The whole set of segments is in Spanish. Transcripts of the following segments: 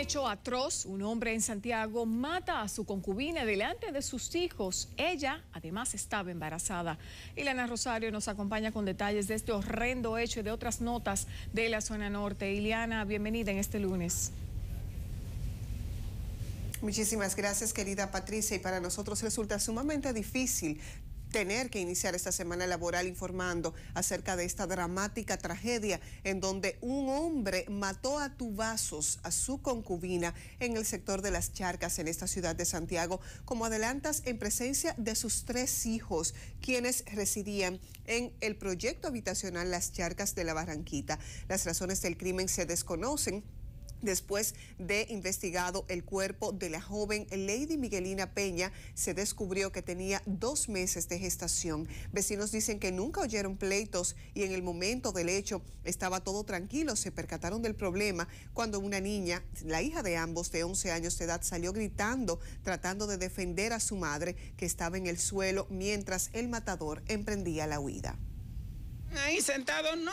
hecho atroz, un hombre en Santiago mata a su concubina delante de sus hijos. Ella, además, estaba embarazada. Ileana Rosario nos acompaña con detalles de este horrendo hecho y de otras notas de la zona norte. Ileana, bienvenida en este lunes. Muchísimas gracias, querida Patricia, y para nosotros resulta sumamente difícil tener que iniciar esta semana laboral informando acerca de esta dramática tragedia en donde un hombre mató a tubazos a su concubina en el sector de Las Charcas en esta ciudad de Santiago, como adelantas, en presencia de sus 3 hijos, quienes residían en el proyecto habitacional Las Charcas de la Barranquita. Las razones del crimen se desconocen. Después de investigado el cuerpo de la joven Lady Miguelina Peña, se descubrió que tenía 2 meses de gestación. Vecinos dicen que nunca oyeron pleitos y en el momento del hecho estaba todo tranquilo. Se percataron del problema cuando una niña, la hija de ambos de 11 años de edad, salió gritando, tratando de defender a su madre que estaba en el suelo mientras el matador emprendía la huida. Ahí sentado, no,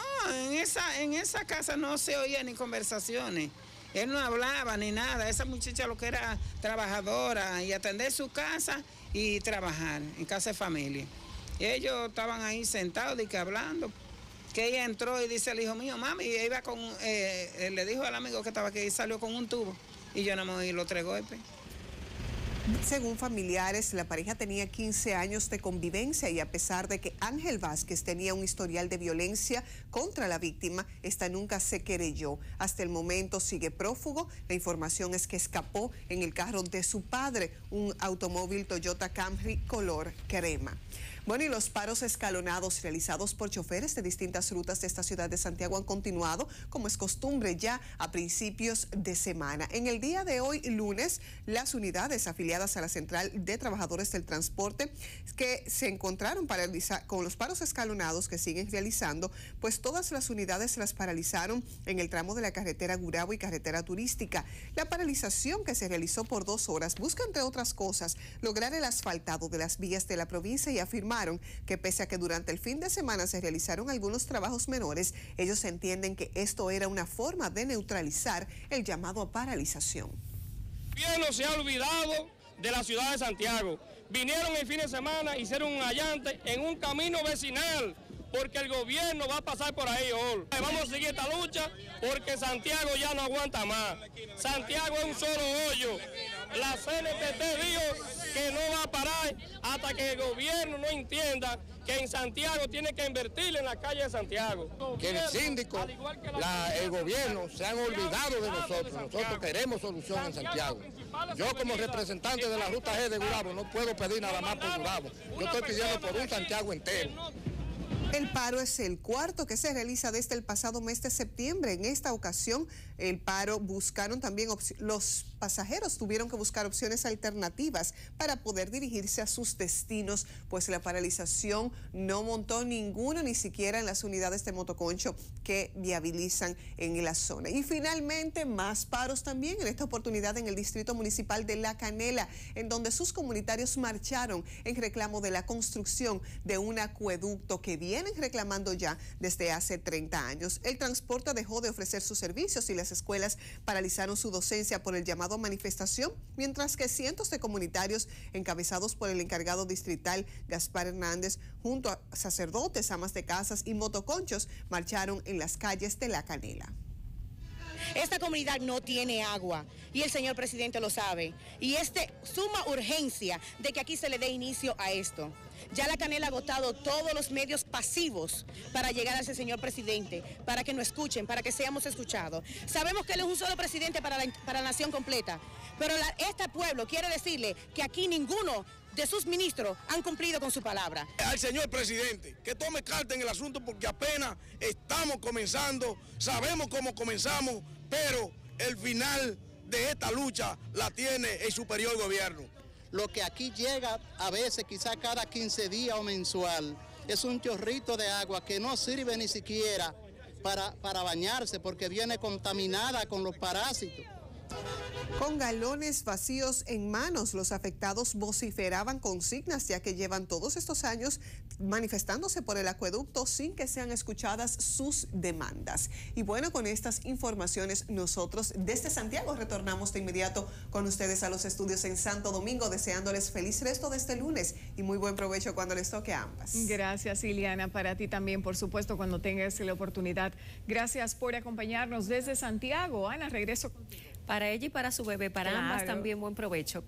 en esa casa no se oían ni conversaciones. Él no hablaba ni nada. Esa muchacha lo que era trabajadora y atender su casa y trabajar en casa de familia. Ellos estaban ahí sentados y que hablando. Que ella entró y dice al hijo mío, mami, y iba con, le dijo al amigo que estaba aquí, salió con un tubo. Y yo nada más oí los 3 golpes. Según familiares, la pareja tenía 15 años de convivencia y a pesar de que Ángel Vázquez tenía un historial de violencia contra la víctima, esta nunca se querelló. Hasta el momento sigue prófugo. La información es que escapó en el carro de su padre, un automóvil Toyota Camry color crema. Bueno, y los paros escalonados realizados por choferes de distintas rutas de esta ciudad de Santiago han continuado, como es costumbre ya a principios de semana. En el día de hoy, lunes, las unidades afiliadas a la Central de Trabajadores del Transporte que se encontraron con los paros escalonados que siguen realizando, pues todas las unidades las paralizaron en el tramo de la carretera Gurabo y carretera turística. La paralización, que se realizó por 2 horas, busca, entre otras cosas, lograr el asfaltado de las vías de la provincia y afirmaron que pese a que durante el fin de semana se realizaron algunos trabajos menores, ellos entienden que esto era una forma de neutralizar el llamado a paralización. El gobierno se ha olvidado de la ciudad de Santiago. Vinieron el fin de semana, hicieron un allante en un camino vecinal, porque el gobierno va a pasar por ahí hoy. Vamos a seguir esta lucha porque Santiago ya no aguanta más. Santiago es un solo hoyo. La CNTT dijo que no va a parar hasta que el gobierno no entienda que en Santiago tiene que invertir en la calle de Santiago. Que el síndico, el gobierno se han olvidado de nosotros. Nosotros queremos solución en Santiago. Yo como representante de la Ruta G de Gurabo no puedo pedir nada más por Gurabo. Yo estoy pidiendo por un Santiago entero. El paro es el 4º que se realiza desde el pasado mes de septiembre. En esta ocasión, el paro buscaron también, los pasajeros tuvieron que buscar opciones alternativas para poder dirigirse a sus destinos, pues la paralización no montó ninguno, ni siquiera en las unidades de motoconcho que viabilizan en la zona. Y finalmente, más paros también, en esta oportunidad en el distrito municipal de La Canela, en donde sus comunitarios marcharon en reclamo de la construcción de un acueducto que vienen reclamando ya desde hace 30 años. El transporte dejó de ofrecer sus servicios y las escuelas paralizaron su docencia por el llamado a manifestación, mientras que cientos de comunitarios encabezados por el encargado distrital Gaspar Hernández, junto a sacerdotes, amas de casas y motoconchos, marcharon en las calles de La Canela. Esta comunidad no tiene agua y el señor presidente lo sabe, y es de suma urgencia de que aquí se le dé inicio a esto. Ya La Canela ha agotado todos los medios pasivos para llegar a ese señor presidente, para que nos escuchen, para que seamos escuchados. Sabemos que él es un solo presidente para la nación completa, pero este pueblo quiere decirle que aquí ninguno de sus ministros han cumplido con su palabra. Al señor presidente que tome carta en el asunto porque apenas estamos comenzando, sabemos cómo comenzamos, pero el final de esta lucha la tiene el superior gobierno. Lo que aquí llega a veces, quizá cada 15 días o mensual, es un chorrito de agua que no sirve ni siquiera para bañarse porque viene contaminada con los parásitos. Con galones vacíos en manos, los afectados vociferaban consignas, ya que llevan todos estos años manifestándose por el acueducto sin que sean escuchadas sus demandas. Y bueno, con estas informaciones nosotros desde Santiago retornamos de inmediato con ustedes a los estudios en Santo Domingo, deseándoles feliz resto de este lunes y muy buen provecho cuando les toque a ambas. Gracias, Ileana, para ti también, por supuesto, cuando tengas la oportunidad. Gracias por acompañarnos desde Santiago. Ana, regreso contigo. Para ella y para su bebé, para ambas también buen provecho.